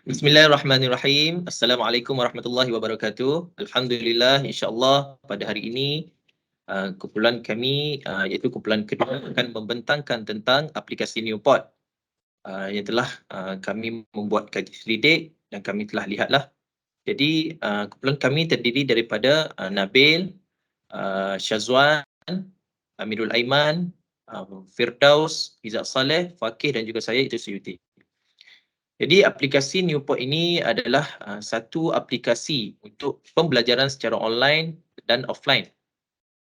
Bismillahirrahmanirrahim. Assalamualaikum warahmatullahi wabarakatuh. Alhamdulillah, insya-Allah pada hari ini kumpulan kami iaitu kumpulan kedua akan membentangkan tentang aplikasi Newport yang telah kami membuat kaji selidik dan kami telah lihatlah. Jadi kumpulan kami terdiri daripada Nabil, Syazwan, Amirul Aiman, Firdaus, Izzat Saleh, Fakih dan juga saya itu Suyuti. Jadi aplikasi Newport ini adalah satu aplikasi untuk pembelajaran secara online dan offline,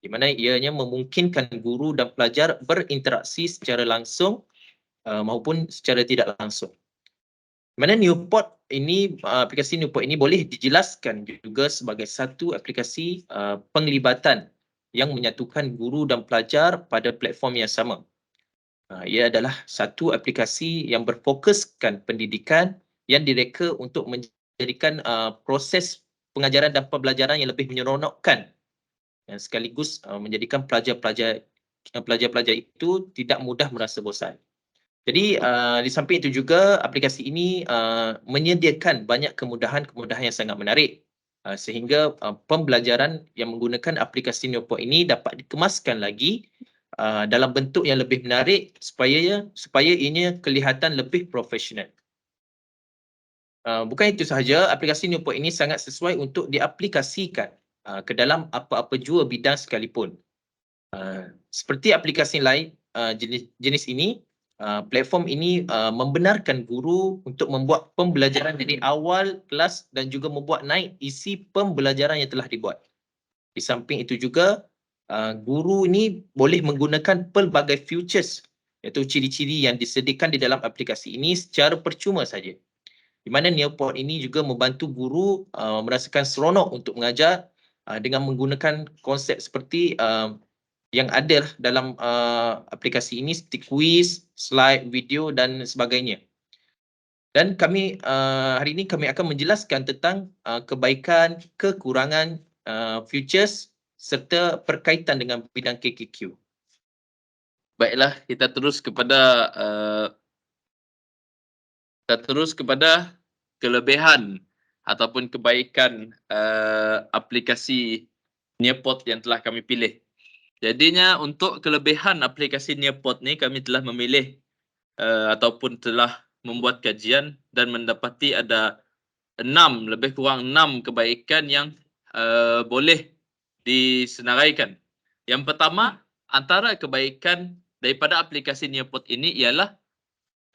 di mana ianya memungkinkan guru dan pelajar berinteraksi secara langsung maupun secara tidak langsung. Di mana Newport ini, aplikasi Newport ini boleh dijelaskan juga sebagai satu aplikasi penglibatan yang menyatukan guru dan pelajar pada platform yang sama. Ia adalah satu aplikasi yang berfokuskan pendidikan yang direka untuk menjadikan proses pengajaran dan pembelajaran yang lebih menyeronokkan dan sekaligus menjadikan pelajar-pelajar itu tidak mudah merasa bosan. Jadi di samping itu juga aplikasi ini menyediakan banyak kemudahan-kemudahan yang sangat menarik sehingga pembelajaran yang menggunakan aplikasi Newport ini dapat dikemaskan lagi dalam bentuk yang lebih menarik supaya ianya kelihatan lebih profesional. Bukan itu sahaja, aplikasi Newport ini sangat sesuai untuk diaplikasikan ke dalam apa-apa jua bidang sekalipun. Seperti aplikasi lain jenis ini, platform ini membenarkan guru untuk membuat pembelajaran dari awal kelas dan juga membuat naik isi pembelajaran yang telah dibuat. Di samping itu juga guru ini boleh menggunakan pelbagai features iaitu ciri-ciri yang disediakan di dalam aplikasi ini secara percuma saja. Di mana Newport ini juga membantu guru merasakan seronok untuk mengajar dengan menggunakan konsep seperti yang ada dalam aplikasi ini seperti quiz, slide, video dan sebagainya. Dan kami hari ini kami akan menjelaskan tentang kebaikan, kekurangan features serta berkaitan dengan bidang KKQ. Baiklah, kita terus kepada kelebihan ataupun kebaikan aplikasi Nearpod yang telah kami pilih. Jadinya untuk kelebihan aplikasi Nearpod ni kami telah memilih ataupun telah membuat kajian dan mendapati ada lebih kurang 6 kebaikan yang boleh disenaraikan. Yang pertama, antara kebaikan daripada aplikasi Nearpod ini ialah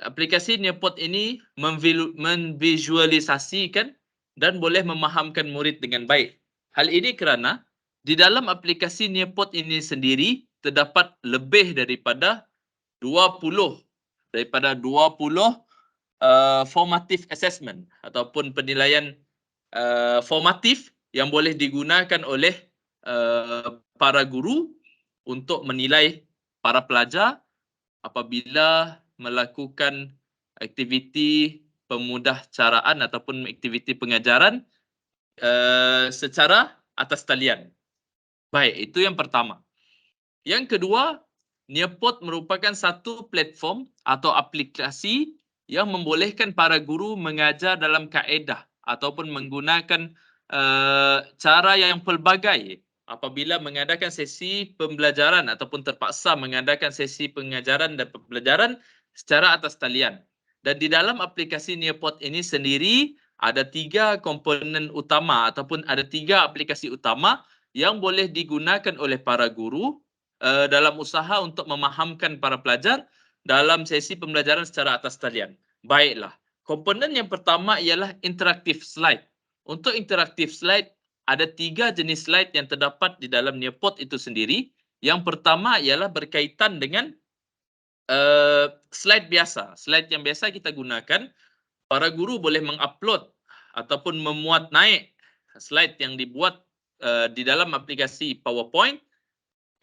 aplikasi Nearpod ini memvisualisasikan dan boleh memahamkan murid dengan baik. Hal ini kerana di dalam aplikasi Nearpod ini sendiri terdapat lebih daripada 20 formative assessment ataupun penilaian formatif yang boleh digunakan oleh para guru untuk menilai para pelajar apabila melakukan aktiviti pemudahcaraan ataupun aktiviti pengajaran secara atas talian. Baik, itu yang pertama. Yang kedua, Nearpod merupakan satu platform atau aplikasi yang membolehkan para guru mengajar dalam kaedah ataupun menggunakan cara yang pelbagai apabila mengadakan sesi pembelajaran ataupun terpaksa mengadakan sesi pengajaran dan pembelajaran secara atas talian. Dan di dalam aplikasi Nearpod ini sendiri ada 3 komponen utama ataupun ada 3 aplikasi utama yang boleh digunakan oleh para guru dalam usaha untuk memahamkan para pelajar dalam sesi pembelajaran secara atas talian. Baiklah, komponen yang pertama ialah interactive slide. Untuk interactive slide, ada 3 jenis slide yang terdapat di dalam Nearpod itu sendiri. Yang pertama ialah berkaitan dengan slide biasa. Slide yang biasa kita gunakan, para guru boleh mengupload ataupun memuat naik slide yang dibuat di dalam aplikasi PowerPoint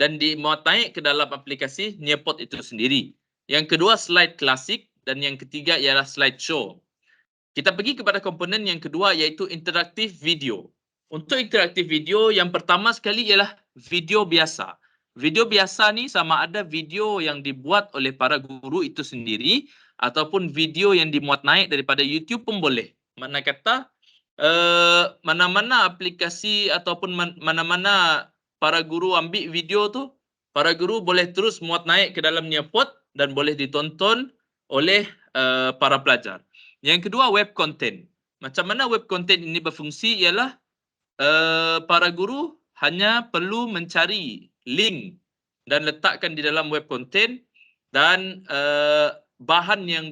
dan dimuat naik ke dalam aplikasi Nearpod itu sendiri. Yang kedua, slide klasik dan yang ketiga ialah slideshow. Kita pergi kepada komponen yang kedua iaitu interaktif video. Untuk interaktif video, yang pertama sekali ialah video biasa. Video biasa ni sama ada video yang dibuat oleh para guru itu sendiri ataupun video yang dimuat naik daripada YouTube pun boleh. Makna kata mana-mana aplikasi ataupun mana-mana para guru ambil video tu, para guru boleh terus muat naik ke dalam Nearpod dan boleh ditonton oleh para pelajar. Yang kedua, web content. Macam mana web content ini berfungsi ialah para guru hanya perlu mencari link dan letakkan di dalam web content, dan bahan yang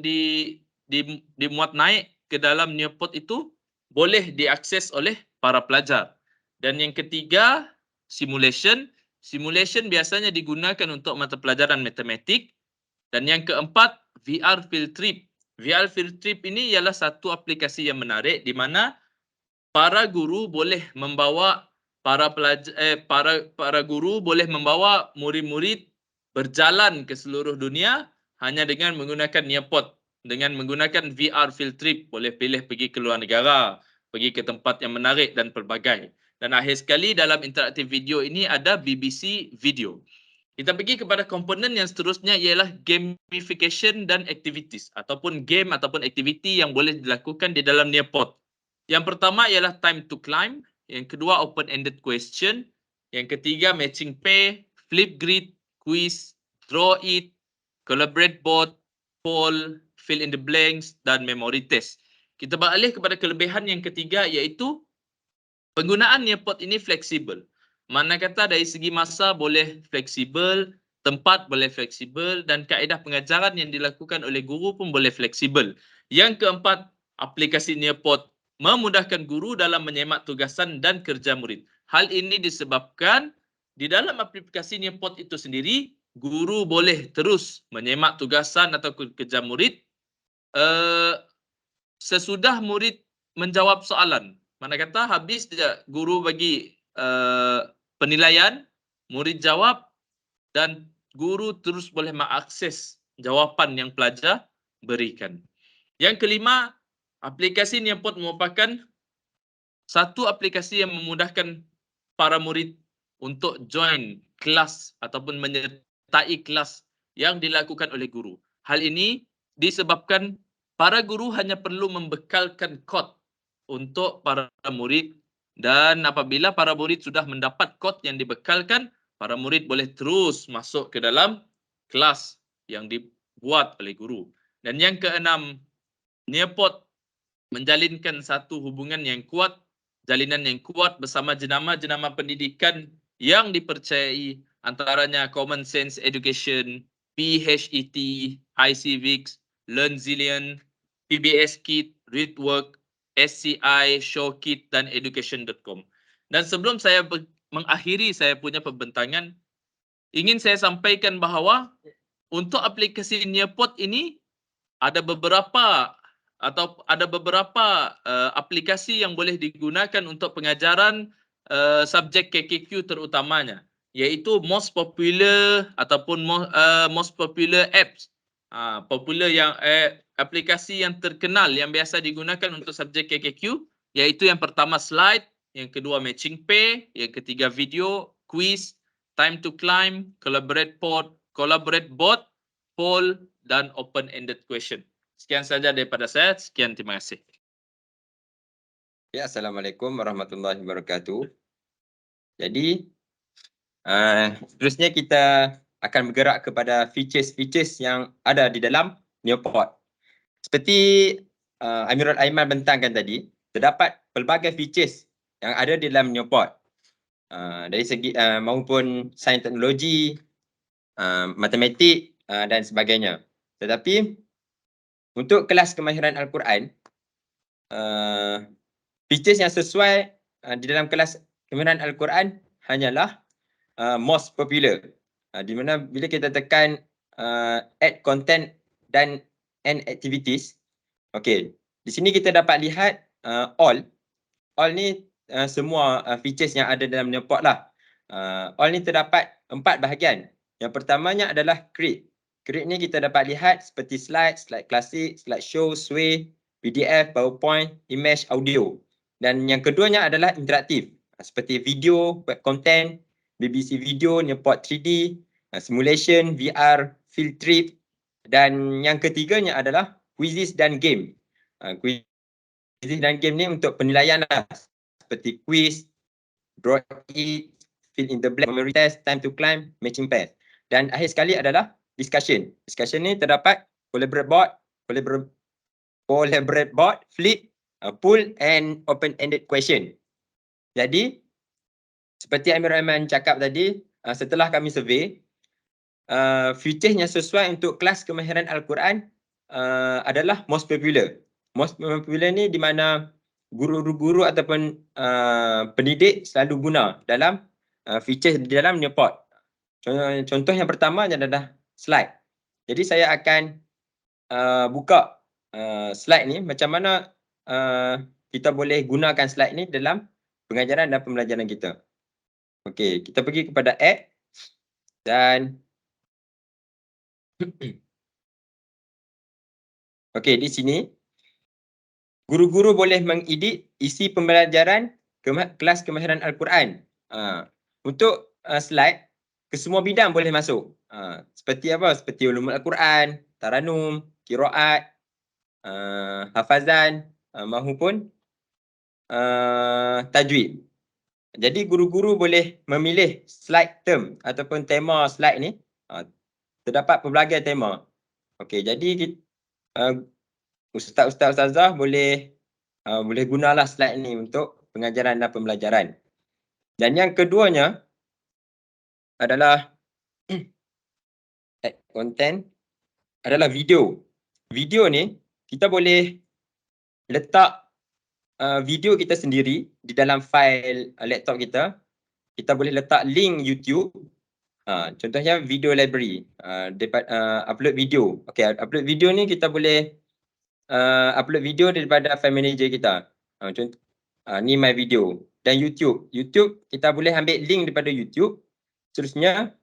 dimuat naik ke dalam Nearpod itu boleh diakses oleh para pelajar. Dan yang ketiga, simulation. Simulation biasanya digunakan untuk mata pelajaran matematik. Dan yang keempat, VR Field Trip. VR Field Trip ini ialah satu aplikasi yang menarik di mana para guru boleh membawa para guru boleh membawa murid-murid berjalan ke seluruh dunia hanya dengan menggunakan Nearpod, dengan menggunakan VR Field Trip. Boleh pilih pergi ke luar negara, pergi ke tempat yang menarik dan pelbagai. Dan akhir sekali dalam interaktif video ini ada BBC Video. Kita pergi kepada komponen yang seterusnya ialah gamification dan activities ataupun game ataupun aktiviti yang boleh dilakukan di dalam Nearpod. Yang pertama ialah time to climb, yang kedua open-ended question, yang ketiga matching pair, flip grid, quiz, draw it, collaborate board, poll, fill in the blanks dan memory test. Kita beralih kepada kelebihan yang ketiga iaitu penggunaan Nearpod ini fleksibel. Mana kata dari segi masa boleh fleksibel, tempat boleh fleksibel dan kaedah pengajaran yang dilakukan oleh guru pun boleh fleksibel. Yang keempat, aplikasi Nearpod memudahkan guru dalam menyemak tugasan dan kerja murid. Hal ini disebabkan di dalam aplikasi Nearpod itu sendiri, guru boleh terus menyemak tugasan atau kerja murid sesudah murid menjawab soalan. Mana kata habis dia guru bagi penilaian, murid jawab dan guru terus boleh mengakses jawapan yang pelajar berikan. Yang kelima, aplikasi Nearpod merupakan satu aplikasi yang memudahkan para murid untuk join kelas ataupun menyertai kelas yang dilakukan oleh guru. Hal ini disebabkan para guru hanya perlu membekalkan kod untuk para murid, dan apabila para murid sudah mendapat kod yang dibekalkan, para murid boleh terus masuk ke dalam kelas yang dibuat oleh guru. Dan yang keenam, Nearpod menjalinkan satu hubungan yang kuat, jalinan yang kuat bersama jenama-jenama pendidikan yang dipercayai, antaranya Common Sense Education, PHET, iCivics, LearnZillion, PBS Kit, ReadWork, SCI, ShowKit dan Education.com. Dan sebelum saya mengakhiri saya punya pembentangan, ingin saya sampaikan bahawa untuk aplikasi Nearpod ini ada beberapa aplikasi yang boleh digunakan untuk pengajaran subjek KKQ terutamanya, iaitu most popular ataupun most popular apps. Popular yang aplikasi yang terkenal yang biasa digunakan untuk subjek KKQ, iaitu yang pertama slide, yang kedua matching pair, yang ketiga video, quiz, time to climb, collaborate board, poll dan open-ended question. Sekian saja daripada saya. Sekian, terima kasih. Ya, Assalamualaikum warahmatullahi wabarakatuh. Jadi, seterusnya kita akan bergerak kepada features-features yang ada di dalam Nearpod. Seperti Amirul Aiman bentangkan tadi, terdapat pelbagai features yang ada di dalam Nearpod. Dari segi maupun sains teknologi, matematik dan sebagainya. Tetapi untuk kelas kemahiran Al-Quran, features yang sesuai di dalam kelas kemahiran Al-Quran hanyalah most popular. Di mana bila kita tekan add content dan end activities, okey, di sini kita dapat lihat all ni semua features yang ada dalam Nearpod lah. All ni terdapat 4 bahagian. Yang pertamanya adalah create. Create ni kita dapat lihat seperti slide klasik, slide show, sway, PDF, PowerPoint, image, audio. Dan yang keduanya adalah interaktif, seperti video, web content, BBC Video, Nearpod 3D, simulation, VR, field trip. Dan yang ketiganya adalah quizzes dan game. Quiz dalam game ni untuk penilaian lah. Seperti quiz, draw it, fill in the blank, memory test, time to climb, matching pair. Dan akhir sekali adalah discussion. Discussion ni terdapat collaborate board, flip, pool and open-ended question. Jadi, seperti Amir Rahman cakap tadi, setelah kami survey, features yang sesuai untuk kelas kemahiran Al-Quran adalah most popular. Most popular ni di mana guru-guru ataupun pendidik selalu guna dalam features di dalam Nearpod. Contoh yang pertama adalah slide. Jadi saya akan buka slide ni macam mana kita boleh gunakan slide ni dalam pengajaran dan pembelajaran kita. Okey, kita pergi kepada add dan okey, di sini guru-guru boleh mengedit isi pembelajaran kelas kemahiran Al-Quran. Untuk slide, ke semua bidang boleh masuk. Seperti apa? Seperti ulumul Al-Quran, taranum, qiraat, hafazan, mahupun tajwid. Jadi guru-guru boleh memilih slide term ataupun tema slide ni. Terdapat pelbagai tema. Okey, jadi ustazah boleh gunalah slide ni untuk pengajaran dan pembelajaran. Dan yang keduanya adalah content adalah video. Video ni kita boleh letak video kita sendiri di dalam file laptop kita. Kita boleh letak link YouTube. Contohnya video library, upload video. Okey, upload video ni kita boleh upload video daripada file manager kita. Contoh ni my video. Dan YouTube. YouTube kita boleh ambil link daripada YouTube. Seterusnya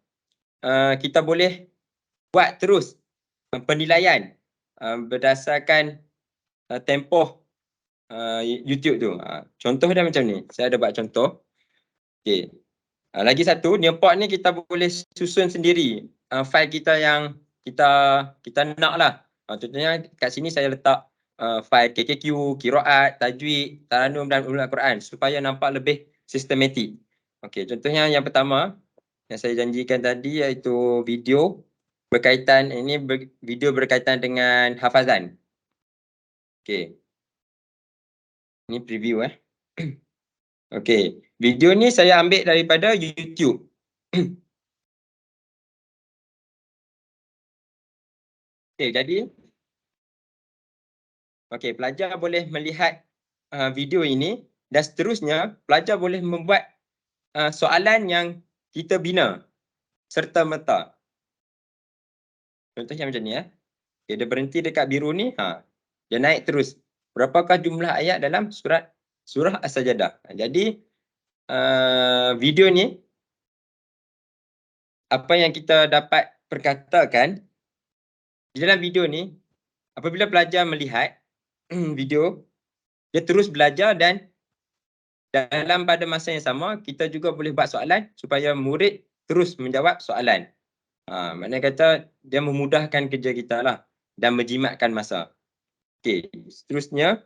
kita boleh buat terus penilaian berdasarkan tempoh YouTube tu. Contoh dia macam ni. Saya ada buat contoh. Okey. Lagi satu, Nearpod ni kita boleh susun sendiri file kita yang kita nak lah. Contohnya kat sini saya letak file KKQ, qiraat, tajwid, taranum dan ulumul Al-Quran supaya nampak lebih sistematik. Okey, contohnya yang pertama yang saya janjikan tadi iaitu video berkaitan, video berkaitan dengan hafazan. Okey. Ini preview Okey, video ni saya ambil daripada YouTube. Okey, jadi pelajar boleh melihat video ini dan seterusnya pelajar boleh membuat soalan yang kita bina serta merta. Contohnya macam ni Okey, dia berhenti dekat biru ni, dia naik terus. Berapakah jumlah ayat dalam surah As-Sajdah? Jadi video ni apa yang kita dapat perkatakan di dalam video ni, apabila pelajar melihat video, dia terus belajar dan dalam pada masa yang sama kita juga boleh buat soalan supaya murid terus menjawab soalan. Maknanya kata dia memudahkan kerja kita lah dan menjimatkan masa. Okey, seterusnya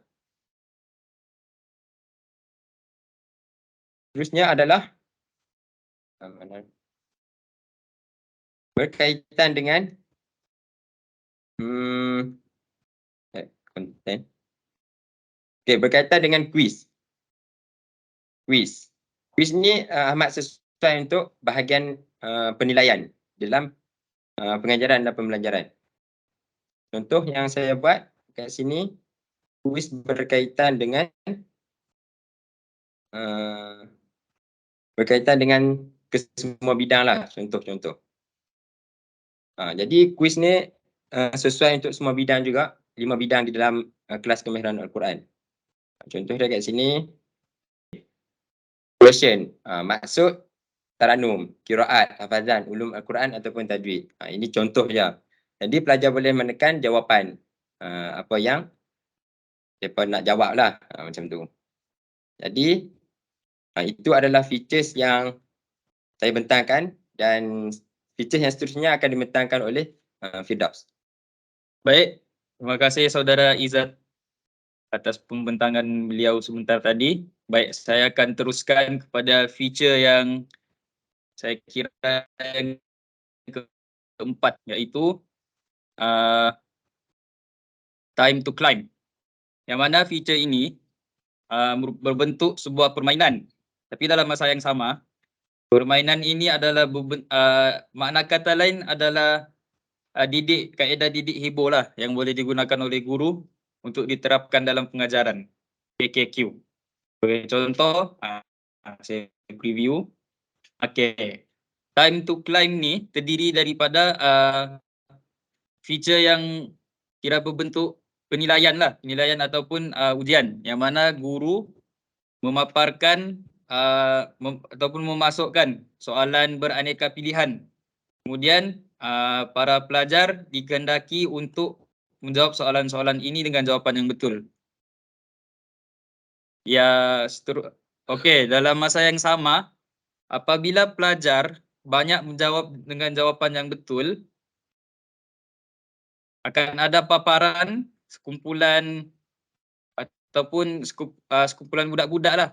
adalah berkaitan dengan konten. Okey, berkaitan dengan quiz. Quiz ni amat sesuai untuk bahagian penilaian dalam pengajaran dan pembelajaran. Contoh yang saya buat kat sini, quiz berkaitan dengan kesemua bidang lah, contoh-contoh. Jadi quiz ni sesuai untuk semua bidang juga, 5 bidang di dalam kelas kemahiran Al-Quran. Contoh dia kat sini, question, maksud taranum, qiraat, hafazan, ulum Al-Quran ataupun tajwid. Ini contoh je. Jadi pelajar boleh menekan jawapan apa yang mereka nak jawab lah, macam tu. Jadi itu adalah features yang saya bentangkan dan features yang seterusnya akan dibentangkan oleh Firdaus. Baik, terima kasih saudara Izzat. atas pembentangan beliau sebentar tadi. Baik, saya akan teruskan kepada feature yang saya kira yang keempat, iaitu time to climb. Yang mana feature ini berbentuk sebuah permainan. Tapi dalam masa yang sama, permainan ini adalah makna kata lain adalah kaedah didik hibur lah yang boleh digunakan oleh guru untuk diterapkan dalam pengajaran KKQ. Sebagai contoh, saya preview. Okay. Time to climb ni terdiri daripada feature yang kira berbentuk penilaian ataupun ujian, yang mana guru memaparkan ataupun memasukkan soalan beraneka pilihan. Kemudian para pelajar dikehendaki untuk menjawab soalan-soalan ini dengan jawapan yang betul. Okey, dalam masa yang sama, apabila pelajar banyak menjawab dengan jawapan yang betul, akan ada paparan sekumpulan ataupun sekumpulan budak-budak lah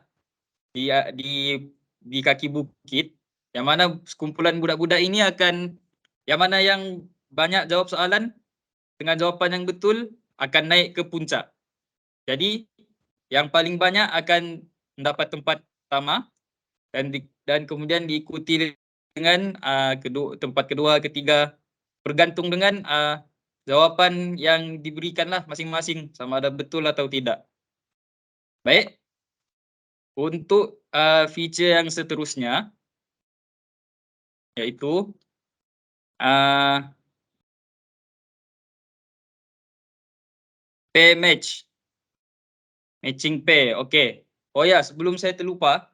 di kaki bukit, yang mana sekumpulan budak-budak ini yang mana yang banyak jawab soalan dengan jawapan yang betul akan naik ke puncak. Jadi yang paling banyak akan mendapat tempat pertama dan kemudian diikuti dengan tempat kedua, ketiga, bergantung dengan jawapan yang diberikanlah masing-masing, sama ada betul atau tidak. Baik. Untuk feature yang seterusnya, iaitu pair match. Matching pair. Okey. Oh ya, sebelum saya terlupa,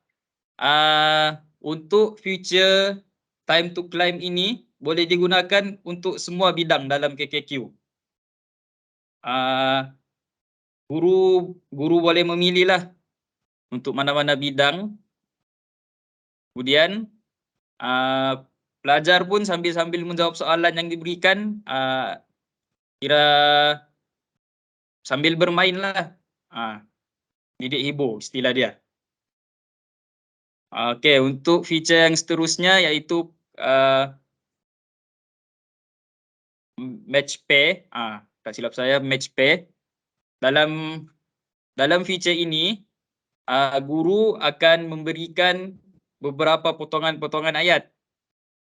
untuk feature time to climb ini boleh digunakan untuk semua bidang dalam KKQ. Guru boleh memilihlah untuk mana-mana bidang. Kemudian pelajar pun sambil-sambil menjawab soalan yang diberikan, kira sambil bermainlah. Didik hibur istilah dia. Okey, untuk feature yang seterusnya iaitu match pair. Tak silap saya, match pair. Dalam feature ini, guru akan memberikan beberapa potongan-potongan ayat.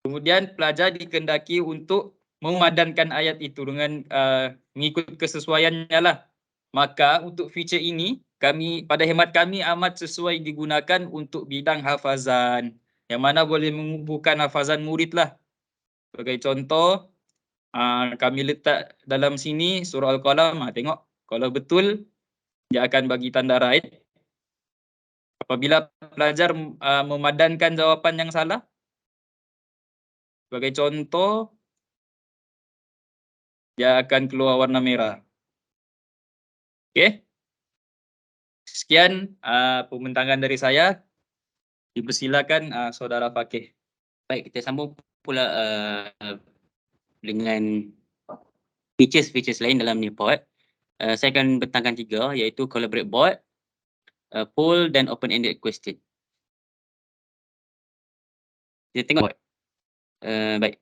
Kemudian pelajar dikehendaki untuk memadankan ayat itu dengan mengikut kesesuaiannya lah. Maka untuk feature ini, pada hemat kami amat sesuai digunakan untuk bidang hafazan, yang mana boleh mengumpulkan hafazan murid lah. Sebagai contoh, kami letak dalam sini surah Al-Qalam. Tengok, kalau betul dia akan bagi tanda right. Apabila pelajar memadankan jawapan yang salah, sebagai contoh, dia akan keluar warna merah. Okey. Sekian pembentangan dari saya. Dipersilakan Saudara Fakih. Baik, kita sambung pula dengan features lain dalam Nearpod. Saya akan bentangkan 3, iaitu collaborate board, poll dan open-ended question. Kita tengok. Baik.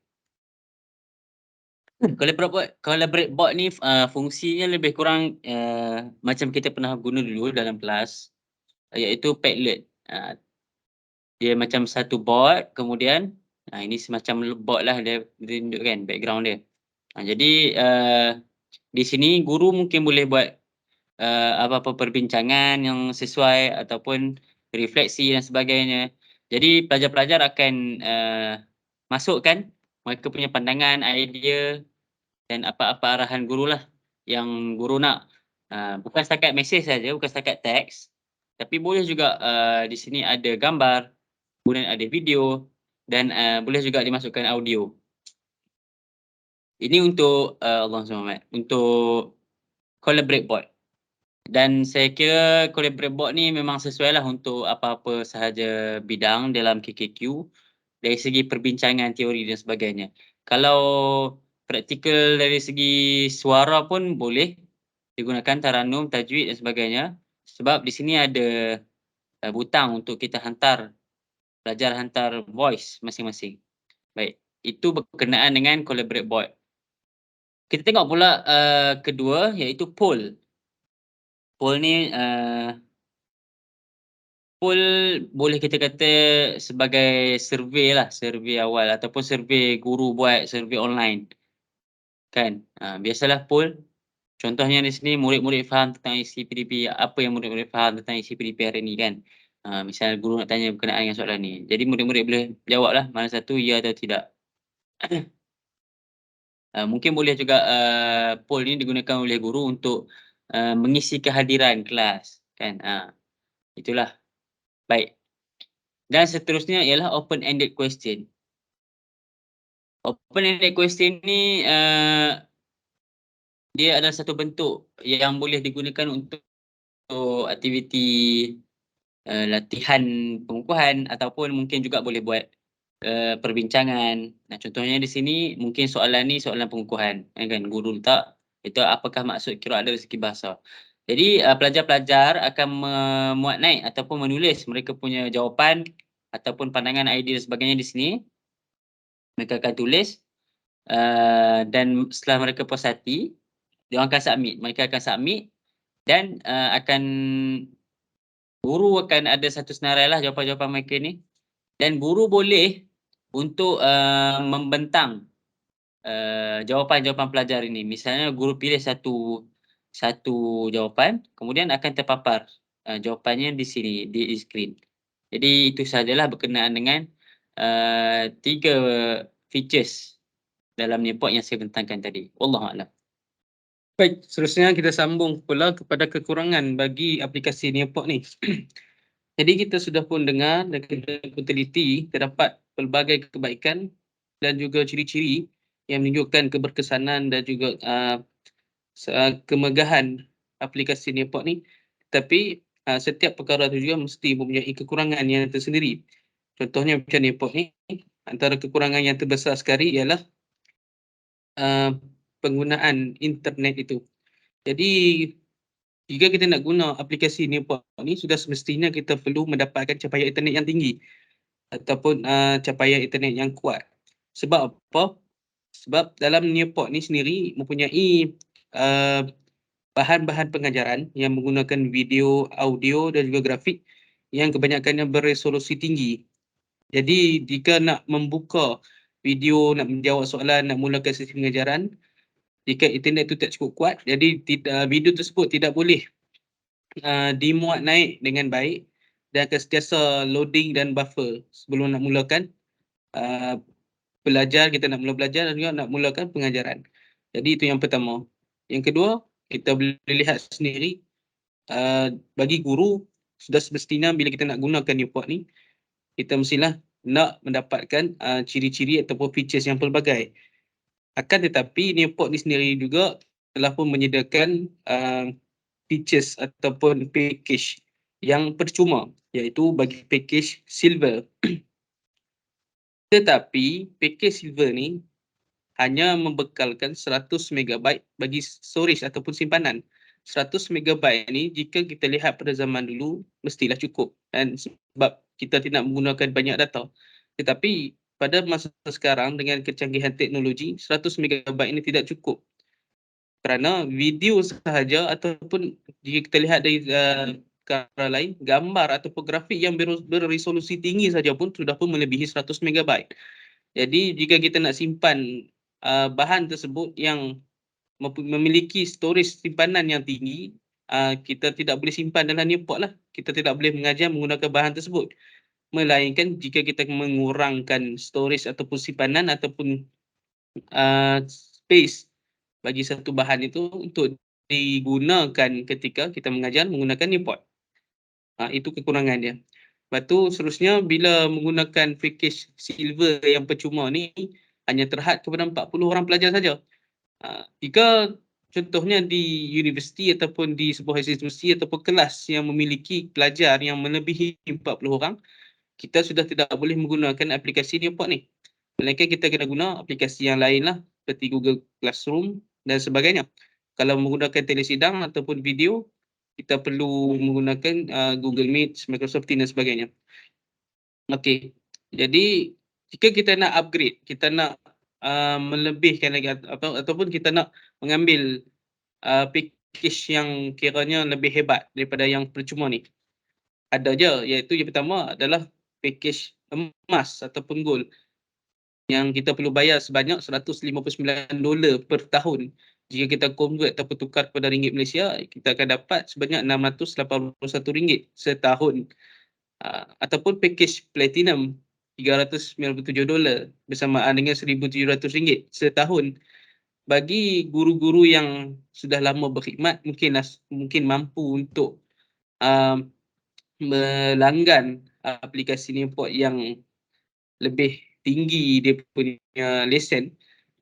Collaborate board ni fungsinya lebih kurang macam kita pernah guna dulu dalam kelas, iaitu Padlet. Dia macam satu board, kemudian ini semacam board lah dia tunjukkan background dia. Jadi di sini guru mungkin boleh buat apa-apa perbincangan yang sesuai ataupun refleksi dan sebagainya. Jadi pelajar-pelajar akan masukkan mereka punya pandangan, idea dan apa-apa arahan guru lah yang guru nak. Bukan setakat mesej saja, bukan setakat teks, tapi boleh juga di sini ada gambar, kemudian ada video dan boleh juga dimasukkan audio. Ini untuk untuk collaborate board. Dan saya kira collaborate board ni memang sesuai lah untuk apa-apa sahaja bidang dalam KKQ dari segi perbincangan teori dan sebagainya. Kalau praktikal dari segi suara pun boleh, digunakan Taranum, Tajwid dan sebagainya. Sebab di sini ada butang untuk kita pelajar hantar voice masing-masing. Baik, itu berkenaan dengan collaborate board. Kita tengok pula kedua iaitu poll. Poll ni poll boleh kita kata sebagai survey lah, survey awal ataupun survey guru buat, survey online. Kan? Biasalah poll. Contohnya di sini murid-murid faham tentang isi PDP, apa yang murid-murid faham tentang isi PDP hari ni kan. Misal guru nak tanya berkenaan dengan soalan ni. Jadi murid-murid boleh jawablah mana satu ya atau tidak. Mungkin boleh juga poll ni digunakan oleh guru untuk mengisi kehadiran kelas kan. Itulah. Baik. Dan seterusnya ialah open-ended question. Open-ended question ni dia adalah satu bentuk yang boleh digunakan untuk aktiviti latihan pengukuhan ataupun mungkin juga boleh buat perbincangan. Nah, contohnya di sini mungkin soalan ni soalan pengukuhan kan guru letak itu apakah maksud qiraat dari segi bahasa. Jadi pelajar-pelajar akan memuat naik ataupun menulis mereka punya jawapan ataupun pandangan, idea dan sebagainya di sini. Mereka akan tulis dan setelah mereka puas hati, dia akan submit. Mereka akan submit dan guru akan ada satu senarai lah jawapan-jawapan mereka ni. Dan guru boleh untuk membentang jawapan-jawapan pelajar ini. Misalnya guru pilih satu jawapan, kemudian akan terpapar jawapannya di sini, di skrin. Jadi itu sahajalah berkenaan dengan 3 features dalam Nearpod yang saya bentangkan tadi. Wallahualam. Baik, seterusnya kita sambung pula kepada kekurangan bagi aplikasi Nearpod ni. Jadi kita sudah pun dengar dan kita pun teliti terdapat pelbagai kebaikan dan juga ciri-ciri yang menunjukkan keberkesanan dan juga kemegahan aplikasi Nearpod ni. Tapi setiap perkara itu juga mesti mempunyai kekurangan yang tersendiri. Contohnya macam Nearpod ni, antara kekurangan yang terbesar sekali ialah penggunaan internet itu. Jadi jika kita nak guna aplikasi Nearpod ni, sudah semestinya kita perlu mendapatkan capaian internet yang tinggi ataupun capaian internet yang kuat. Sebab apa? Sebab dalam Nearpod ni sendiri mempunyai bahan-bahan pengajaran yang menggunakan video, audio dan juga grafik yang kebanyakannya beresolusi tinggi. Jadi jika nak membuka video, nak menjawab soalan, nak mulakan sesi pengajaran, jika internet itu tak cukup kuat, jadi video tersebut tidak boleh dimuat naik dengan baik dan akan sentiasa loading dan buffer sebelum nak mulakan kita nak mula belajar dan juga nak mulakan pengajaran. Jadi itu yang pertama. Yang kedua, kita boleh lihat sendiri bagi guru sudah semestinya bila kita nak gunakan Nearpod ni, kita mestilah nak mendapatkan ciri-ciri ataupun features yang pelbagai. Akan tetapi Nearpod ni sendiri juga telah pun menyediakan features ataupun package yang percuma, iaitu bagi package silver. Tetapi package silver ni hanya membekalkan 100 MB bagi storage ataupun simpanan. 100 MB ni jika kita lihat pada zaman dulu mestilah cukup, dan sebab kita tidak menggunakan banyak data. Tetapi pada masa sekarang dengan kecanggihan teknologi, 100 MB ini tidak cukup. Kerana video sahaja ataupun jika kita lihat dari perkara lain, gambar ataupun grafik yang beresolusi tinggi saja pun sudah pun melebihi 100 MB. Jadi jika kita nak simpan bahan tersebut yang memiliki storage simpanan yang tinggi, kita tidak boleh simpan dalam Nearpod lah. Kita tidak boleh mengajar menggunakan bahan tersebut. Melainkan jika kita mengurangkan storage ataupun simpanan ataupun space bagi satu bahan itu untuk digunakan ketika kita mengajar menggunakan Nearpod. Itu kekurangan dia. Lepas tu seterusnya bila menggunakan package silver yang percuma ni hanya terhad kepada 40 orang pelajar saja. Jika contohnya di universiti ataupun di sebuah institusi ataupun kelas yang memiliki pelajar yang melebihi 40 orang, kita sudah tidak boleh menggunakan aplikasi Nearpod ni. Melainkan kita kena guna aplikasi yang lain lah, seperti Google Classroom dan sebagainya. Kalau menggunakan telesidang ataupun video, kita perlu menggunakan Google Meet, Microsoft Teams dan sebagainya. Okey. Jadi jika kita nak upgrade, kita nak melebihkan lagi ataupun kita nak mengambil package yang kiranya lebih hebat daripada yang percuma ni. Ada je, iaitu yang pertama adalah package emas ataupun gold yang kita perlu bayar sebanyak $159 per tahun. Jika kita convert ataupun tukar kepada ringgit Malaysia, kita akan dapat sebanyak RM681 setahun. Ataupun package platinum $397 bersamaan dengan RM1,700 setahun. Bagi guru-guru yang sudah lama berkhidmat, mungkin mampu untuk melanggan aplikasi Nearpod yang lebih tinggi dia punya lesen.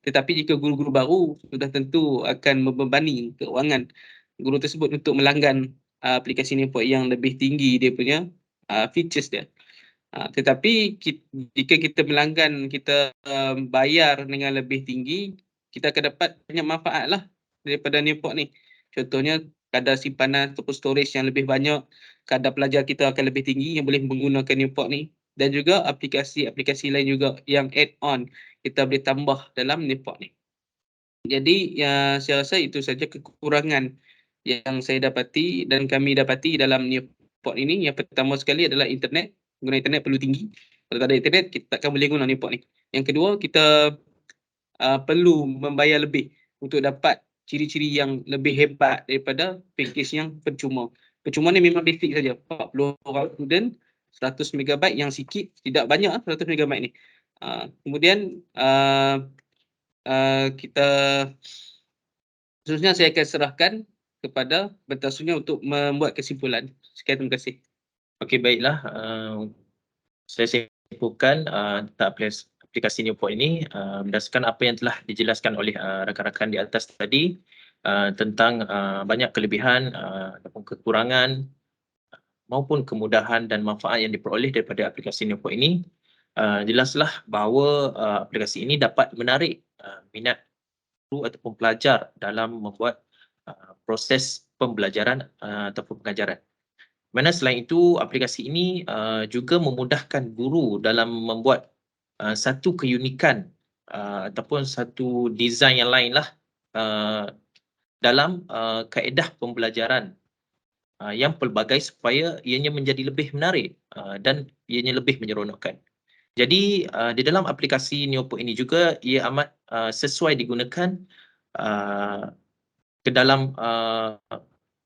Tetapi jika guru-guru baru, sudah tentu akan membebani keuangan guru tersebut untuk melanggan aplikasi Nearpod yang lebih tinggi dia punya features dia. Tetapi jika kita melanggan, kita bayar dengan lebih tinggi, kita akan dapat banyak manfaat lah daripada Nearpod ni. Contohnya kadar simpanan ataupun storage yang lebih banyak, kadar pelajar kita akan lebih tinggi yang boleh menggunakan Nearpod ni, dan juga aplikasi-aplikasi lain juga yang add-on kita boleh tambah dalam Nearpod ni. Jadi saya rasa itu saja kekurangan yang saya dapati dan kami dapati dalam Nearpod ini. Yang pertama sekali adalah internet. Guna internet perlu tinggi. Kalau tak ada internet, kita takkan boleh guna Nearpod ni. Yang kedua, kita perlu membayar lebih untuk dapat ciri-ciri yang lebih hebat daripada package yang percuma. Percuma ni memang basic saja. 40 orang student, 100 MB yang sikit, tidak banyak 100 MB ni. Kemudian kita seterusnya saya akan serahkan kepada Bertasunya untuk membuat kesimpulan. Sekian, terima kasih. Okey, baiklah. Saya simpulkan aplikasi Nearpod ini berdasarkan apa yang telah dijelaskan oleh rakan-rakan di atas tadi tentang banyak kelebihan ataupun kekurangan maupun kemudahan dan manfaat yang diperoleh daripada aplikasi Nearpod ini. Jelaslah bahawa aplikasi ini dapat menarik minat guru ataupun pelajar dalam membuat proses pembelajaran ataupun pengajaran. Mana selain itu, aplikasi ini juga memudahkan guru dalam membuat satu keunikan ataupun satu desain yang lain lah dalam kaedah pembelajaran yang pelbagai supaya ianya menjadi lebih menarik dan ianya lebih menyeronokkan. Jadi di dalam aplikasi Nearpod ini juga ia amat sesuai digunakan ke dalam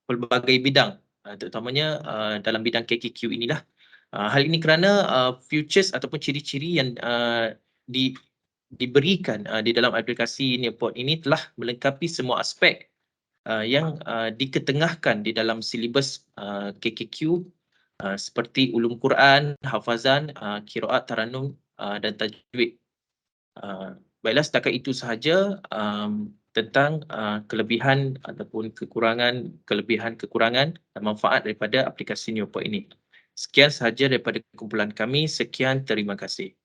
pelbagai bidang, terutamanya dalam bidang KKQ inilah. Hal ini kerana features ataupun ciri-ciri yang diberikan di dalam aplikasi Nearpod ini telah melengkapi semua aspek yang diketengahkan di dalam silibus KKQ seperti ulum Quran, hafazan, qiraat, taranum dan tajwid. Baiklah, setakat itu sahaja tentang kelebihan ataupun kelebihan-kekurangan dan manfaat daripada aplikasi Nearpod ini. Sekian sahaja daripada kumpulan kami. Sekian, terima kasih.